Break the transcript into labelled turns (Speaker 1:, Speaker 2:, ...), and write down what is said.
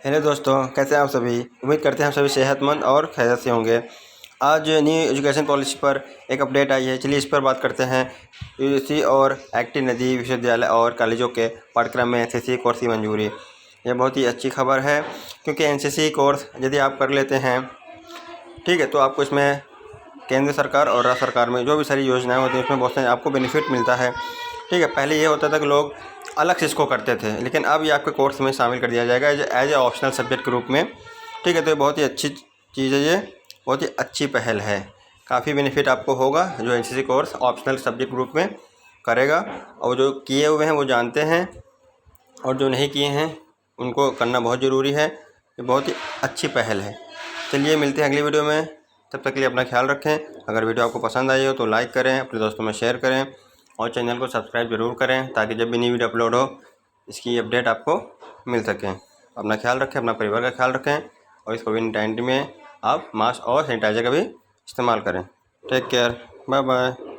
Speaker 1: Hello दोस्तों, कैसे हैं आप सभी। उम्मीद करते हैं हम सभी सेहतमंद और खैरियत से होंगे। आज न्यू एजुकेशन पॉलिसी पर एक अपडेट आई है, चलिए इस पर बात करते हैं। यूजीसी और एक्ट नदी विश्वविद्यालय और कॉलेजों के पाठ्यक्रम में एनसीसी कोर्स की मंजूरी। यह बहुत ही अच्छी खबर है, क्योंकि एनसीसी कोर्स यदि आप कर लेते हैं, ठीक है, तो आपको इसमें केंद्र सरकार और राज्य सरकार में जो भी सारी योजनाएं होती हैं उसमें बहुत सारे आपको बेनिफिट मिलता है। ठीक है, पहले ये होता था कि लोग अलग से इसको करते थे, लेकिन अब ये आपके कोर्स में शामिल कर दिया जाएगा एज ए ऑप्शनल सब्जेक्ट के रूप में। ठीक है, तो ये बहुत ही अच्छी चीज़ है, ये बहुत ही अच्छी पहल है। काफ़ी बेनिफिट आपको होगा जो NCC course optional subject group में करेगा, और जो किए हुए हैं वो जानते हैं, और जो नहीं किए हैं उनको करना बहुत ज़रूरी है। ये बहुत ही अच्छी पहल है। चलिए मिलते हैं अगली वीडियो में, तब तक के लिए अपना ख्याल रखें। अगर वीडियो आपको पसंद आई हो तो लाइक करें, अपने दोस्तों में शेयर करें और चैनल को सब्सक्राइब ज़रूर करें, ताकि जब भी नई वीडियो अपलोड हो इसकी अपडेट आपको मिल सके। अपना ख्याल रखें, अपना परिवार का ख्याल रखें, और इस कोविड-19 में आप मास्क और सैनिटाइज़र का भी इस्तेमाल करें। Take care, bye bye.